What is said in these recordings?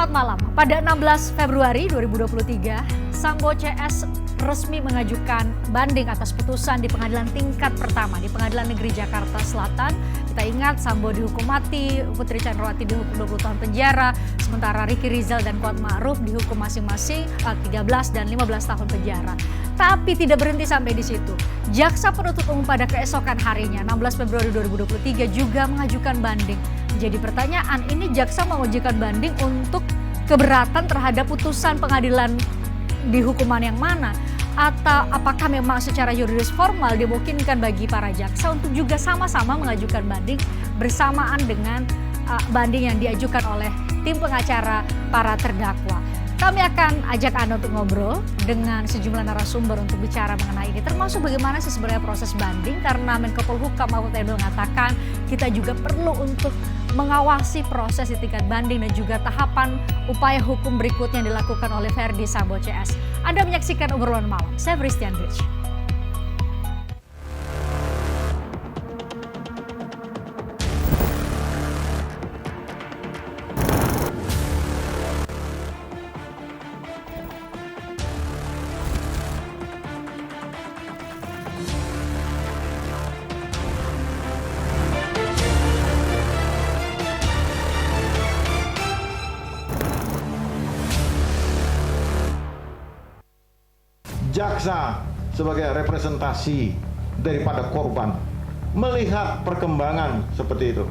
Selamat malam. Pada 16 Februari 2023, Sambo CS resmi mengajukan banding atas putusan di pengadilan tingkat pertama di Pengadilan Negeri Jakarta Selatan. Kita ingat Sambo dihukum mati, Putri Chandrawati dihukum 20 tahun penjara, sementara Ricky Rizal dan Kuat Ma'ruf dihukum masing-masing 13 dan 15 tahun penjara. Tapi tidak berhenti sampai di situ. Jaksa penuntut umum pada keesokan harinya, 16 Februari 2023 juga mengajukan banding. Jadi pertanyaan, ini jaksa mengajukan banding untuk keberatan terhadap putusan pengadilan di hukuman yang mana? Atau apakah memang secara yuridis formal dimungkinkan bagi para jaksa untuk juga sama-sama mengajukan banding bersamaan dengan banding yang diajukan oleh tim pengacara para terdakwa? Kami akan ajak Anda untuk ngobrol dengan sejumlah narasumber untuk bicara mengenai ini. Termasuk bagaimana sih sebenarnya proses banding, karena Menko Polhukam Mahfud MD mengatakan kita juga perlu untuk mengawasi proses di tingkat banding dan juga tahapan upaya hukum berikutnya yang dilakukan oleh Ferdy Sambo CS. Anda menyaksikan obrolan malam. Saya Christian Bridge. Jaksa sebagai representasi daripada korban melihat perkembangan seperti itu.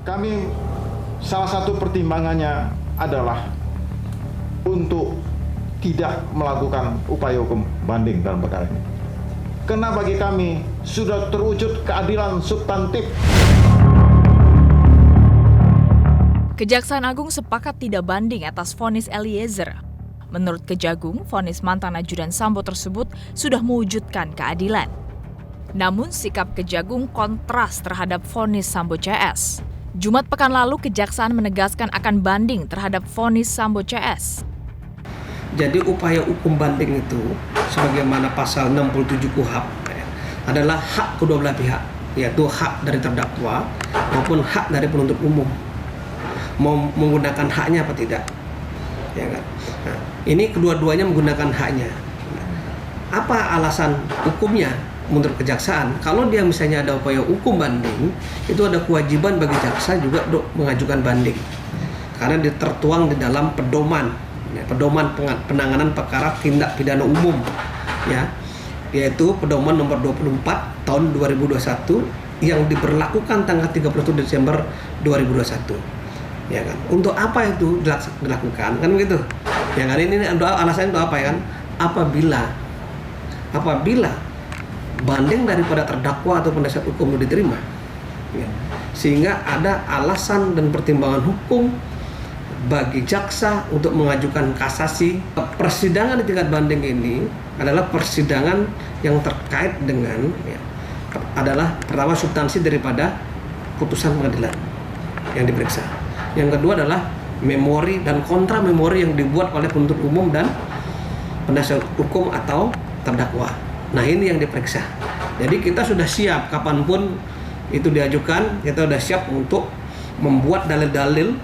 Kami salah satu pertimbangannya adalah untuk tidak melakukan upaya hukum banding dalam perkara ini. Karena bagi kami sudah terwujud keadilan substantif. Kejaksaan Agung sepakat tidak banding atas vonis Eliezer. Menurut Kejagung, vonis mantan ajudan Sambo tersebut sudah mewujudkan keadilan. Namun sikap Kejagung kontras terhadap vonis Sambo CS. Jumat pekan lalu Kejaksaan menegaskan akan banding terhadap vonis Sambo CS. Jadi upaya hukum banding itu sebagaimana pasal 67 KUHP adalah hak kedua belah pihak, yaitu hak dari terdakwa maupun hak dari penuntut umum. Mau menggunakan haknya apa tidak? Ya kan? Nah, ini kedua-duanya menggunakan haknya. Apa alasan hukumnya menurut kejaksaan? Kalau dia misalnya ada upaya hukum banding, itu ada kewajiban bagi jaksa juga untuk mengajukan banding. Karena tertuang di dalam pedoman penanganan perkara tindak pidana umum, ya, yaitu pedoman nomor 24 tahun 2021 yang diberlakukan tanggal 31 Desember 2021. Ya kan, untuk apa itu dilakukan, kan begitu ya kan. Ini alasannya untuk apa ya kan, apabila banding daripada terdakwa atau penasihat hukum itu diterima ya, sehingga ada alasan dan pertimbangan hukum bagi jaksa untuk mengajukan kasasi. Persidangan di tingkat banding ini adalah persidangan yang terkait dengan ya, adalah pertama substansi daripada putusan pengadilan yang diperiksa. Yang kedua adalah memori dan kontra memori yang dibuat oleh penuntut umum dan penasihat hukum atau terdakwa. Nah, ini yang diperiksa. Jadi kita sudah siap kapanpun itu diajukan, kita sudah siap untuk membuat dalil-dalil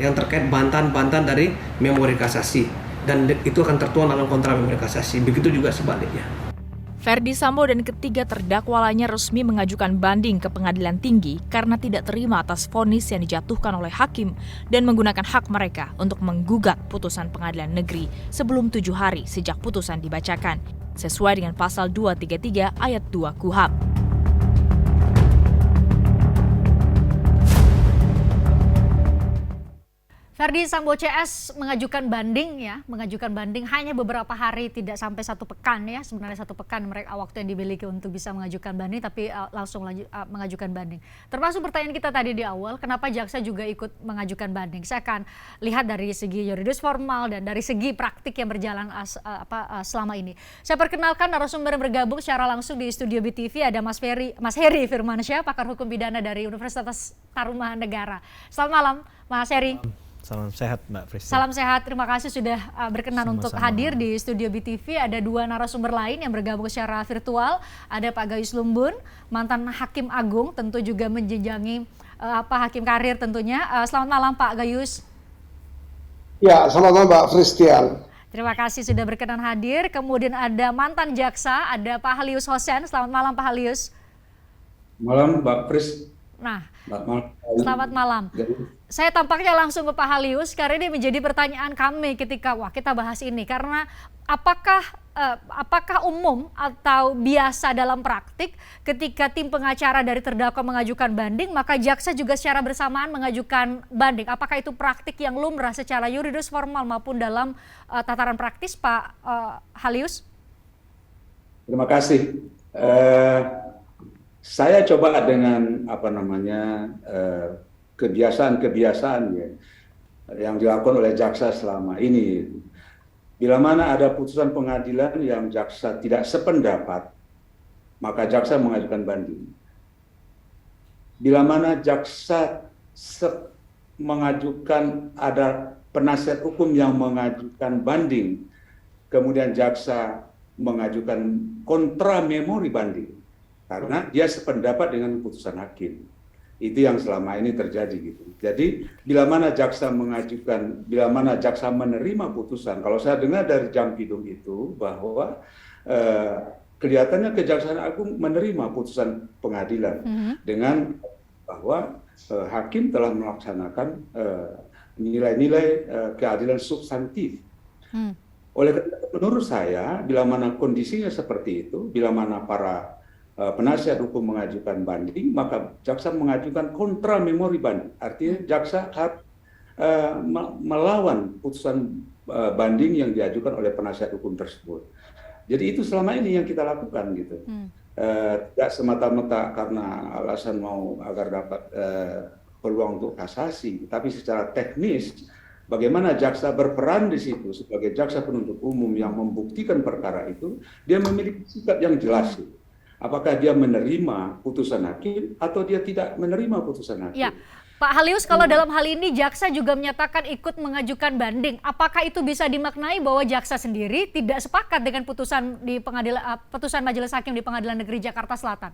yang terkait bantahan-bantahan dari memori kasasi. Dan itu akan tertuang dalam kontra memori kasasi. Begitu juga sebaliknya. Ferdy Sambo dan ketiga terdakwa lainnya resmi mengajukan banding ke Pengadilan Tinggi karena tidak terima atas vonis yang dijatuhkan oleh hakim dan menggunakan hak mereka untuk menggugat putusan Pengadilan Negeri sebelum 7 hari sejak putusan dibacakan, sesuai dengan pasal 233 ayat 2 KUHP. Ferdy Sambo CS mengajukan banding hanya beberapa hari, tidak sampai 1 pekan ya. Sebenarnya 1 pekan mereka waktu yang dimiliki untuk bisa mengajukan banding, tapi langsung mengajukan banding. Termasuk pertanyaan kita tadi di awal, kenapa jaksa juga ikut mengajukan banding? Saya akan lihat dari segi yuridis formal dan dari segi praktik yang berjalan selama ini. Saya perkenalkan narasumber yang bergabung secara langsung di studio BTV, ada Mas Heri Firmansyah, pakar hukum pidana dari Universitas Tarumanegara. Selamat malam, Mas Heri. Salam sehat Mbak Fristi. Salam sehat, terima kasih sudah berkenan Sama-sama. untuk hadir di studio BTV. Ada 2 narasumber lain yang bergabung secara virtual. Ada Pak Gayus Lumbun, mantan Hakim Agung, tentu juga menjenjangi hakim karir tentunya. Selamat malam Pak Gayus. Ya, selamat malam Mbak Christian. Terima kasih sudah berkenan hadir. Kemudian ada mantan jaksa, ada Pak Halius Hosen. Selamat malam Pak Halius. Malam Mbak Pris. Nah, Selamat malam. selamat malam. Saya tampaknya langsung ke Pak Halius karena ini menjadi pertanyaan kami ketika kita bahas ini, karena apakah umum atau biasa dalam praktik ketika tim pengacara dari terdakwa mengajukan banding maka jaksa juga secara bersamaan mengajukan banding? Apakah itu praktik yang lumrah secara yuridis formal maupun dalam tataran praktis, Pak Halius? Terima kasih. Saya coba dengan kebiasaan-kebiasaan ya, yang dilakukan oleh jaksa selama ini. Bila mana ada putusan pengadilan yang jaksa tidak sependapat, maka jaksa mengajukan banding. Bila mana jaksa mengajukan, ada penasihat hukum yang mengajukan banding, kemudian jaksa mengajukan kontra memori banding, karena dia sependapat dengan putusan hakim. Itu yang selama ini terjadi gitu. Jadi bila mana jaksa menerima putusan, kalau saya dengar dari Jampidum itu bahwa kelihatannya Kejaksaan Agung menerima putusan pengadilan dengan bahwa hakim telah melaksanakan nilai-nilai keadilan substantif. Oleh karena itu, menurut saya, bila mana kondisinya seperti itu, bila mana para penasihat hukum mengajukan banding, maka jaksa mengajukan kontra memori banding. Artinya jaksa harus melawan putusan banding yang diajukan oleh penasihat hukum tersebut. Jadi itu selama ini yang kita lakukan gitu. Tidak semata-mata karena alasan mau agar dapat peluang untuk kasasi, tapi secara teknis bagaimana jaksa berperan di situ sebagai jaksa penuntut umum yang membuktikan perkara itu, dia memiliki sikap yang jelas. Apakah dia menerima putusan hakim atau dia tidak menerima putusan hakim. Ya, Pak Halius, kalau dalam hal ini jaksa juga menyatakan ikut mengajukan banding, apakah itu bisa dimaknai bahwa jaksa sendiri tidak sepakat dengan putusan majelis hakim di Pengadilan Negeri Jakarta Selatan?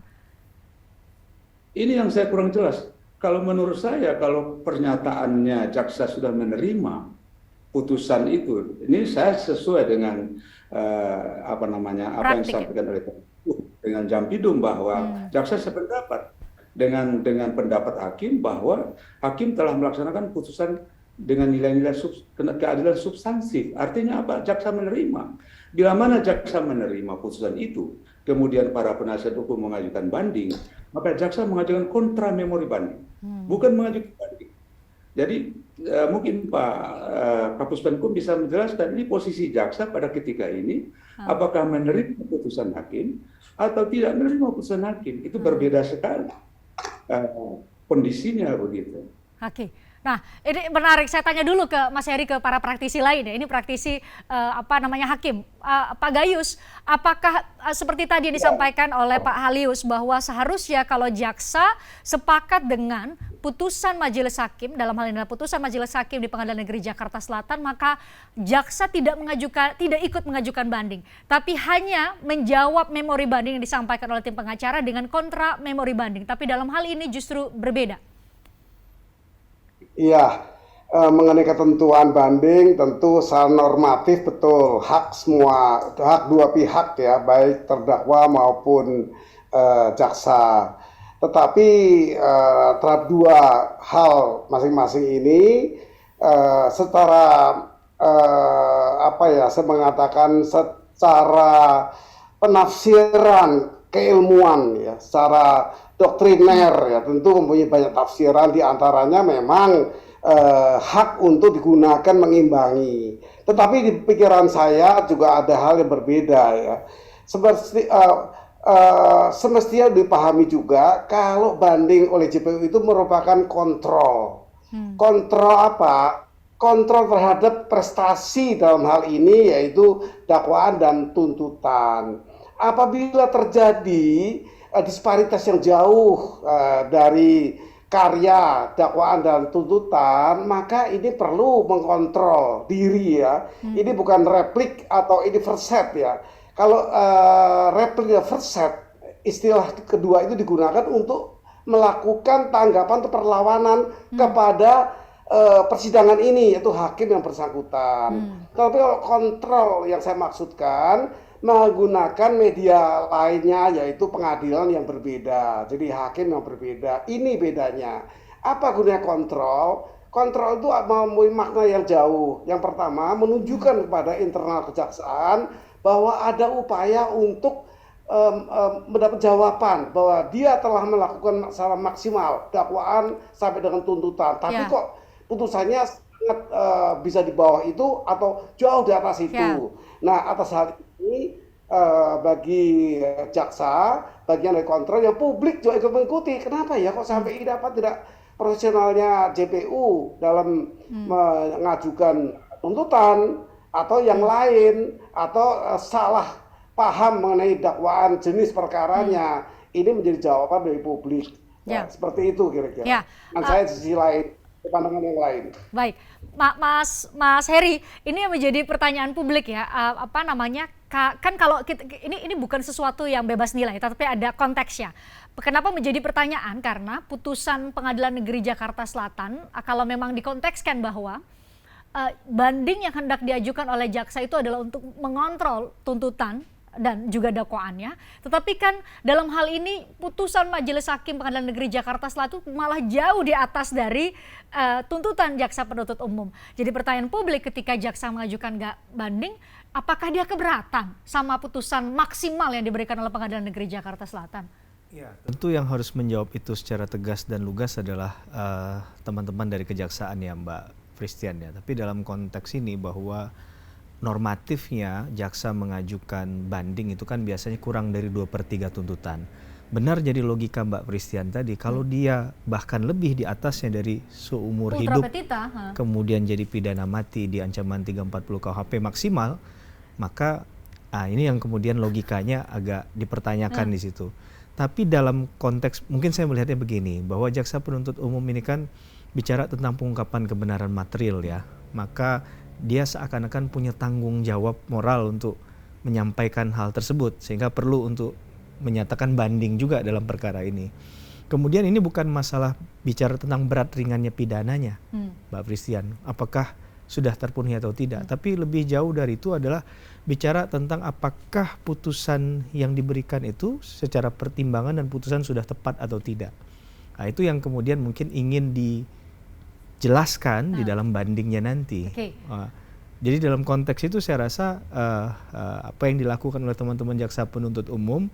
Ini yang saya kurang jelas. Kalau menurut saya, kalau pernyataannya jaksa sudah menerima putusan itu, ini saya sesuai dengan apa yang disampaikan oleh dengan Jampidum bahwa jaksa sependapat dengan pendapat hakim bahwa hakim telah melaksanakan putusan dengan nilai-nilai keadilan substansif. Artinya apa? Jaksa menerima. Bila mana jaksa menerima putusan itu, kemudian para penasihat hukum mengajukan banding, maka jaksa mengajukan kontra memori banding, bukan mengajukan banding. Jadi mungkin Pak Kapus Penkum bisa menjelaskan ini posisi jaksa pada ketika ini, apakah menerima putusan hakim atau tidak menerima putusan hakim. Itu berbeda sekali kondisinya begitu. Oke. Nah, ini menarik. Saya tanya dulu ke Mas Heri, ke para praktisi lain ya. Ini praktisi hakim. Pak Gayus, apakah seperti tadi disampaikan oleh Pak Halius bahwa seharusnya kalau jaksa sepakat dengan putusan majelis hakim, dalam hal ini adalah putusan majelis hakim di Pengadilan Negeri Jakarta Selatan, maka jaksa tidak ikut mengajukan banding, tapi hanya menjawab memori banding yang disampaikan oleh tim pengacara dengan kontra memori banding. Tapi dalam hal ini justru berbeda. Iya, mengenai ketentuan banding tentu secara normatif betul hak dua pihak ya, baik terdakwa maupun jaksa. Tetapi terhadap dua hal masing-masing ini secara saya mengatakan secara penafsiran keilmuan ya, secara doktriner ya, tentu mempunyai banyak tafsiran, diantaranya memang hak untuk digunakan mengimbangi. Tetapi di pikiran saya juga ada hal yang berbeda ya. Seperti semestinya dipahami juga kalau banding oleh JPU itu merupakan kontrol. Kontrol apa? Kontrol terhadap prestasi dalam hal ini yaitu dakwaan dan tuntutan. Apabila terjadi disparitas yang jauh dari karya, dakwaan dan tuntutan, maka ini perlu mengontrol diri ya. Ini bukan replik atau ini verset ya. Kalau replik dan verset, istilah kedua itu digunakan untuk melakukan tanggapan atau perlawanan kepada persidangan ini, yaitu hakim yang bersangkutan. Tapi kalau kontrol yang saya maksudkan menggunakan media lainnya, yaitu pengadilan yang berbeda, jadi hakim yang berbeda. Ini bedanya. Apa gunanya kontrol? Kontrol itu mempunyai makna yang jauh. Yang pertama, menunjukkan kepada internal kejaksaan bahwa ada upaya untuk mendapat jawaban bahwa dia telah melakukan secara maksimal dakwaan sampai dengan tuntutan. Tapi kok putusannya sangat bisa di bawah itu atau jauh di atas itu. Nah, atas hal ini bagi jaksa, bagian dari kontrol yang publik juga ikut mengikuti. Kenapa ya kok sampai ini dapat tidak profesionalnya JPU dalam mengajukan tuntutan atau yang lain atau salah paham mengenai dakwaan jenis perkaranya, ini menjadi jawaban dari publik. Seperti itu kira-kira. Dan saya di sisi lain, pandangan yang lain. Baik, Mas Heri, ini yang menjadi pertanyaan publik ya, apa namanya? Kan kalau ini bukan sesuatu yang bebas nilai, tapi ada konteksnya. Kenapa menjadi pertanyaan? Karena putusan Pengadilan Negeri Jakarta Selatan, kalau memang dikontekskan bahwa banding yang hendak diajukan oleh jaksa itu adalah untuk mengontrol tuntutan dan juga dakwaannya, tetapi kan dalam hal ini putusan Majelis Hakim Pengadilan Negeri Jakarta Selatan malah jauh di atas dari tuntutan jaksa penuntut umum. Jadi pertanyaan publik ketika jaksa mengajukan banding, apakah dia keberatan sama putusan maksimal yang diberikan oleh Pengadilan Negeri Jakarta Selatan? Ya, tentu yang harus menjawab itu secara tegas dan lugas adalah teman-teman dari kejaksaan ya Mbak Fristian ya. Tapi dalam konteks ini bahwa normatifnya jaksa mengajukan banding itu kan biasanya kurang dari 2/3 tuntutan. Benar jadi logika Mbak Fristian tadi, kalau dia bahkan lebih di atasnya dari seumur hidup, kemudian jadi pidana mati di ancaman 340 KUHP maksimal, maka ini yang kemudian logikanya agak dipertanyakan di situ. Tapi dalam konteks, mungkin saya melihatnya begini, bahwa jaksa penuntut umum ini kan bicara tentang pengungkapan kebenaran material ya, maka dia seakan-akan punya tanggung jawab moral untuk menyampaikan hal tersebut, sehingga perlu untuk menyatakan banding juga dalam perkara ini. Kemudian ini bukan masalah bicara tentang berat ringannya pidananya, Mbak Fristian, apakah sudah terpenuhi atau tidak, tapi lebih jauh dari itu adalah bicara tentang apakah putusan yang diberikan itu secara pertimbangan dan putusan sudah tepat atau tidak. Nah, itu yang kemudian mungkin ingin dijelaskan di dalam bandingnya nanti. Jadi dalam konteks itu saya rasa apa yang dilakukan oleh teman-teman jaksa penuntut umum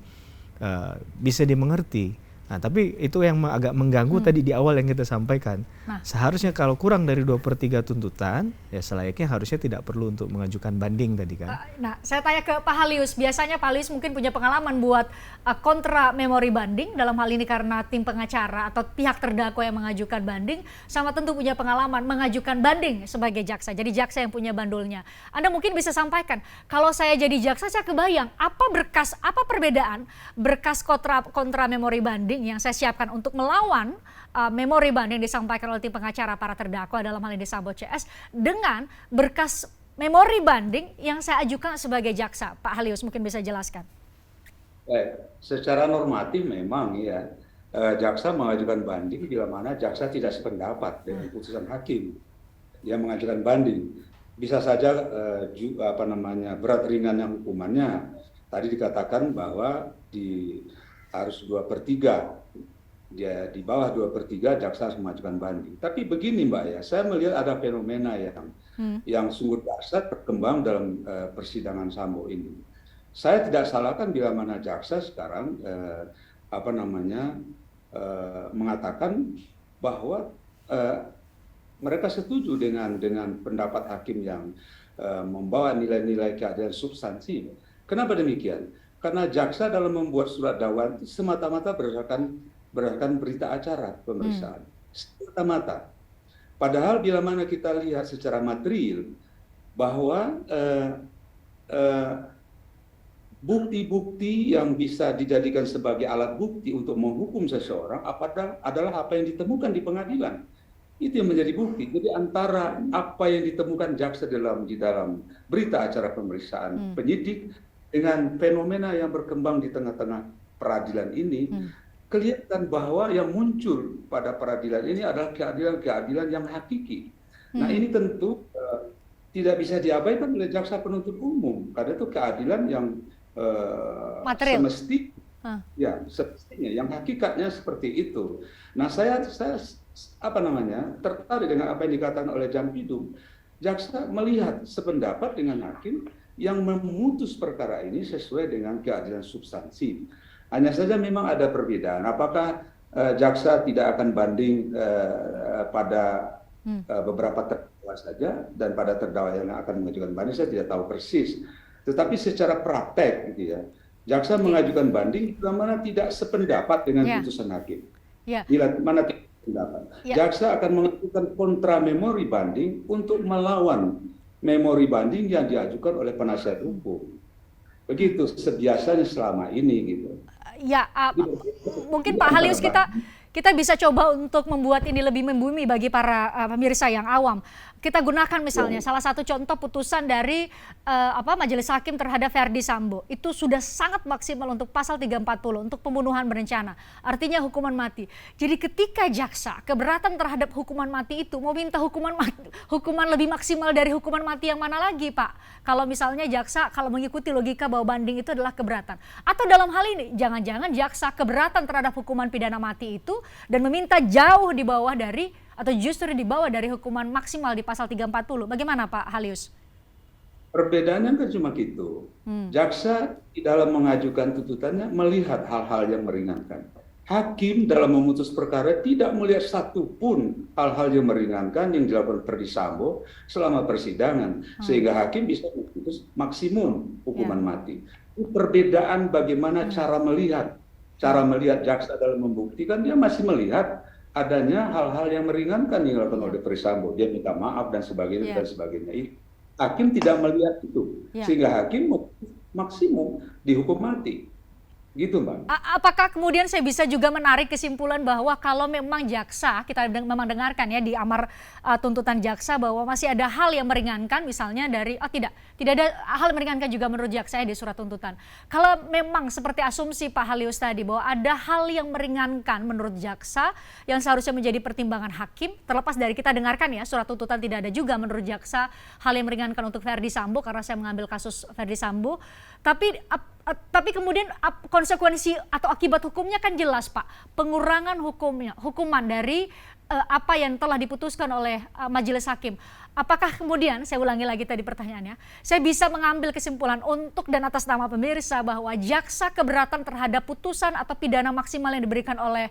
bisa dimengerti. Nah, tapi itu yang agak mengganggu tadi di awal yang kita sampaikan. Seharusnya kalau kurang dari 2/3 tuntutan, ya selayaknya harusnya tidak perlu untuk mengajukan banding tadi kan. Nah, saya tanya ke Pak Halius. Biasanya Pak Halius mungkin punya pengalaman buat kontra memori banding, dalam hal ini karena tim pengacara atau pihak terdakwa yang mengajukan banding, sama tentu punya pengalaman mengajukan banding sebagai jaksa. Jadi jaksa yang punya bandulnya. Anda mungkin bisa sampaikan, kalau saya jadi jaksa saya kebayang apa perbedaan berkas kontra memori banding yang saya siapkan untuk melawan memori banding disampaikan oleh tim pengacara para terdakwa dalam hal ini Sambo CS dengan berkas memori banding yang saya ajukan sebagai jaksa. Pak Halius mungkin bisa jelaskan. Secara normatif memang ya jaksa mengajukan banding bila mana jaksa tidak sependapat dengan putusan hakim yang mengajukan banding. Bisa saja berat ringannya hukumannya. Tadi dikatakan bahwa harus 2/3, dia di bawah 2/3 jaksa harus mengajukan banding. Tapi begini Mbak ya, saya melihat ada fenomena yang sungguh dahsyat berkembang dalam persidangan Sambo ini. Saya tidak salahkan bila mana jaksa sekarang mengatakan bahwa mereka setuju dengan pendapat hakim yang membawa nilai-nilai keadilan substansi. Kenapa demikian? Karena jaksa dalam membuat surat dakwaan semata-mata berdasarkan berita acara pemeriksaan. Semata-mata. Padahal bila mana kita lihat secara material bahwa bukti-bukti yang bisa dijadikan sebagai alat bukti untuk menghukum seseorang adalah apa yang ditemukan di pengadilan. Itu yang menjadi bukti. Jadi antara apa yang ditemukan jaksa di dalam berita acara pemeriksaan penyidik dengan fenomena yang berkembang di tengah-tengah peradilan ini, kelihatan bahwa yang muncul pada peradilan ini adalah keadilan-keadilan yang hakiki. Nah, ini tentu tidak bisa diabaikan oleh jaksa penuntut umum karena itu keadilan yang material. Semestinya yang hakikatnya seperti itu. Nah, saya tertarik dengan apa yang dikatakan oleh Jampidum. Jaksa melihat sependapat dengan hakim yang memutus perkara ini sesuai dengan keadilan substansi. Hanya saja memang ada perbedaan. Apakah jaksa tidak akan banding pada beberapa terdakwa saja dan pada terdakwa yang akan mengajukan banding saya tidak tahu persis. Tetapi secara praktek gitu ya, jaksa mengajukan banding bila mana tidak sependapat dengan putusan hakim. Bila mana tidak sependapat. Jaksa akan mengajukan kontra memori banding untuk melawan memori banding yang diajukan oleh penasihat hukum. Begitu sebiasanya selama ini gitu. Mungkin Pak Halius kita bisa coba untuk membuat ini lebih membumi bagi para pemirsa yang awam. Kita gunakan misalnya salah satu contoh putusan dari Majelis Hakim terhadap Verdi Sambo. Itu sudah sangat maksimal untuk pasal 340 untuk pembunuhan berencana. Artinya hukuman mati. Jadi ketika jaksa keberatan terhadap hukuman mati itu mau minta hukuman lebih maksimal dari hukuman mati yang mana lagi, Pak? Kalau misalnya jaksa kalau mengikuti logika bahwa banding itu adalah keberatan. Atau dalam hal ini jangan-jangan jaksa keberatan terhadap hukuman pidana mati itu dan meminta jauh di bawah dari atau justru di bawah dari hukuman maksimal di pasal 340. Bagaimana Pak Halius? Perbedaannya kan cuma gitu. Jaksa di dalam mengajukan tuntutannya melihat hal-hal yang meringankan. Hakim dalam memutus perkara tidak melihat satupun hal-hal yang meringankan yang dilakukan Verdi Sambo selama persidangan. Sehingga hakim bisa memutus maksimum hukuman mati. Itu perbedaan bagaimana cara melihat jaksa dalam membuktikan. Dia masih melihat adanya hal-hal yang meringankan yang dilakukan oleh Verdi Sambo. Dia minta maaf dan sebagainya dan sebagainya. Hakim tidak melihat itu, sehingga hakim maksimum dihukum mati. Gitu, Mbak. Apakah kemudian saya bisa juga menarik kesimpulan bahwa kalau memang jaksa, kita memang dengarkan ya di amar tuntutan jaksa bahwa masih ada hal yang meringankan misalnya dari, tidak ada hal yang meringankan juga menurut jaksa ya di surat tuntutan. Kalau memang seperti asumsi Pak Halius tadi bahwa ada hal yang meringankan menurut jaksa yang seharusnya menjadi pertimbangan hakim, terlepas dari kita dengarkan ya surat tuntutan tidak ada juga menurut jaksa hal yang meringankan untuk Verdi Sambo karena saya mengambil kasus Verdi Sambo. Tapi kemudian konsekuensi atau akibat hukumnya kan jelas Pak, pengurangan hukuman dari apa yang telah diputuskan oleh majelis hakim. Apakah kemudian, saya ulangi lagi tadi pertanyaannya, saya bisa mengambil kesimpulan untuk dan atas nama pemirsa bahwa jaksa keberatan terhadap putusan atau pidana maksimal yang diberikan oleh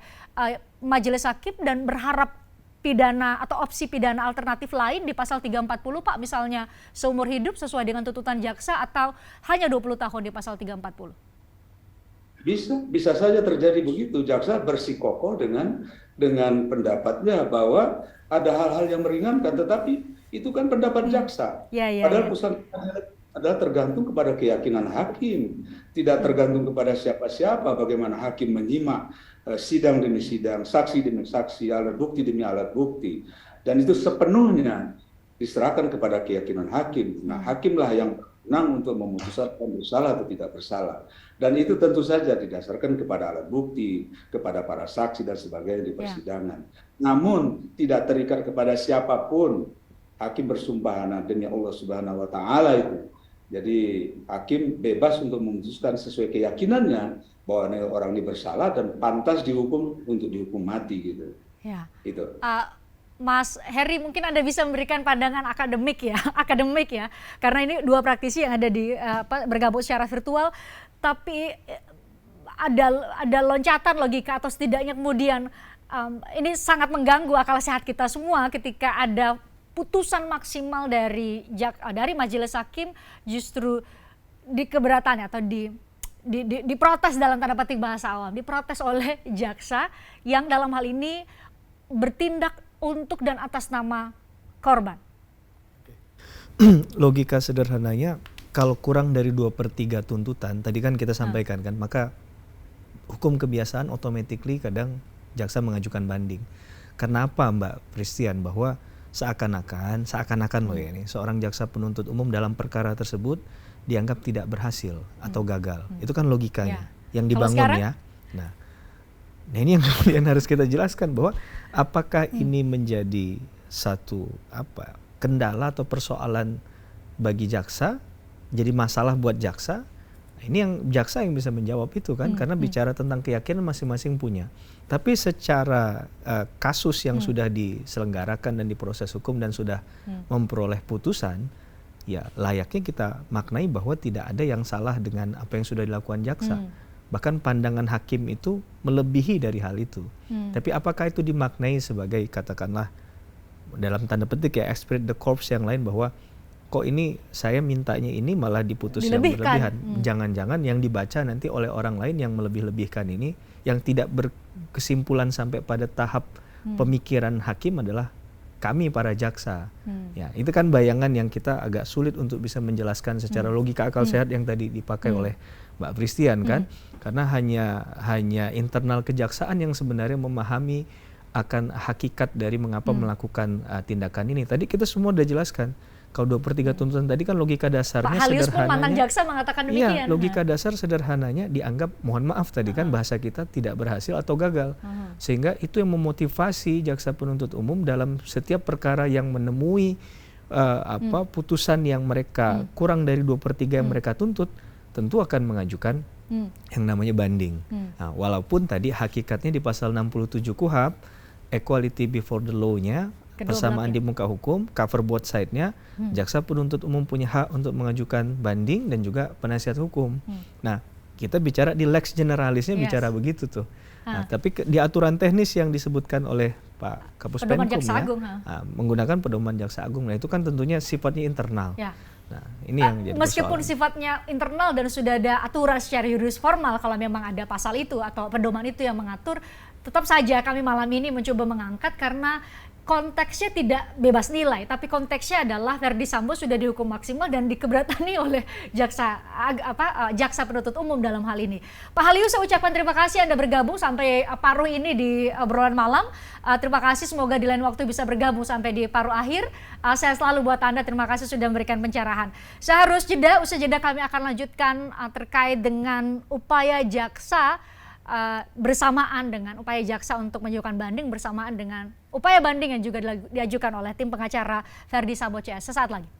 majelis hakim dan berharap pidana atau opsi pidana alternatif lain di pasal 340 Pak, misalnya seumur hidup sesuai dengan tuntutan jaksa atau hanya 20 tahun di pasal 340? Bisa saja terjadi begitu. Jaksa bersikukuh dengan pendapatnya bahwa ada hal-hal yang meringankan, tetapi itu kan pendapat jaksa. Padahal putusan adalah tergantung kepada keyakinan hakim, tidak tergantung kepada siapa-siapa. Bagaimana hakim menyimak sidang demi sidang, saksi demi saksi, alat bukti demi alat bukti, dan itu sepenuhnya diserahkan kepada keyakinan hakim. Nah, hakimlah yang berwenang untuk memutuskan bersalah atau tidak bersalah, dan itu tentu saja didasarkan kepada alat bukti, kepada para saksi dan sebagainya di persidangan. Namun tidak terikat kepada siapapun. Hakim bersumpah demi Allah Subhanahu Wa Taala itu. Jadi hakim bebas untuk memutuskan sesuai keyakinannya bahwa orang ini bersalah dan pantas dihukum untuk dihukum mati gitu. Itu. Mas Heri, mungkin Anda bisa memberikan pandangan akademik ya, karena ini dua praktisi yang ada di bergabung secara virtual, tapi ada loncatan logika atau setidaknya kemudian ini sangat mengganggu akal sehat kita semua ketika ada putusan maksimal dari majelis hakim justru dikeberatannya atau diprotes dalam tanda petik bahasa awam, diprotes oleh jaksa yang dalam hal ini bertindak untuk dan atas nama korban. Logika sederhananya, kalau kurang dari 2/3 tuntutan, tadi kan kita sampaikan kan, maka hukum kebiasaan automatically kadang jaksa mengajukan banding. Kenapa Mbak Christian? Bahwa seakan-akan loh ya ini, seorang jaksa penuntut umum dalam perkara tersebut dianggap tidak berhasil atau gagal. Itu kan logikanya yang dibangun ya. Nah, Nah ini yang kemudian harus kita jelaskan bahwa apakah ini menjadi satu kendala atau persoalan bagi jaksa, jadi masalah buat jaksa. Ini yang jaksa yang bisa menjawab itu kan, karena bicara tentang keyakinan masing-masing punya. Tapi secara kasus yang sudah diselenggarakan dan diproses hukum dan sudah memperoleh putusan, ya layaknya kita maknai bahwa tidak ada yang salah dengan apa yang sudah dilakukan jaksa. Bahkan pandangan hakim itu melebihi dari hal itu. Tapi apakah itu dimaknai sebagai katakanlah dalam tanda petik ya esprit de corps yang lain, bahwa kok ini saya mintanya ini malah diputus yang berlebihan. Jangan-jangan yang dibaca nanti oleh orang lain yang melebih-lebihkan ini, yang tidak berkesimpulan sampai pada tahap pemikiran hakim adalah kami para jaksa. Ya, itu kan bayangan yang kita agak sulit untuk bisa menjelaskan secara logika akal sehat yang tadi dipakai oleh Mbak Christian kan. Karena hanya internal kejaksaan yang sebenarnya memahami akan hakikat dari mengapa melakukan tindakan ini. Tadi kita semua udah jelaskan. Kalau 2/3 tuntutan tadi kan logika dasarnya Pak Halius sederhananya. pun mantan jaksa mengatakan demikian. Iya, logika dasar sederhananya dianggap, mohon maaf tadi kan bahasa kita, tidak berhasil atau gagal. Sehingga itu yang memotivasi jaksa penuntut umum dalam setiap perkara yang menemui putusan yang mereka kurang dari 2/3 yang mereka tuntut, tentu akan mengajukan yang namanya banding. Nah, walaupun tadi hakikatnya di pasal 67 KUHP, equality before the law-nya, persamaan di muka hukum, cover both side-nya, jaksa penuntut umum punya hak untuk mengajukan banding dan juga penasihat hukum. Nah, kita bicara di lex generalisnya bicara begitu tuh. Nah, tapi di aturan teknis yang disebutkan oleh Pak Kapus Penkum menggunakan pedoman Jaksa Agung. Nah, itu kan tentunya sifatnya internal. Nah, ini yang jadi meskipun persoalan. sifatnya internal dan sudah ada aturan secara yuridis formal, kalau memang ada pasal itu atau pedoman itu yang mengatur, tetap saja kami malam ini mencoba mengangkat karena konteksnya tidak bebas nilai, tapi konteksnya adalah Verdi Sambo sudah dihukum maksimal dan dikeberatani oleh jaksa penuntut umum dalam hal ini. Pak Halius, saya ucapkan terima kasih Anda bergabung sampai paruh ini di obrolan malam. Terima kasih, semoga di lain waktu bisa bergabung sampai di paruh akhir. Saya selalu buat Anda, terima kasih sudah memberikan pencerahan. Saya harus jeda, usai jeda kami akan lanjutkan terkait dengan upaya jaksa bersamaan dengan upaya jaksa untuk mengajukan banding, bersamaan dengan upaya banding yang juga diajukan oleh tim pengacara Verdi Sambo CS. Sesaat lagi.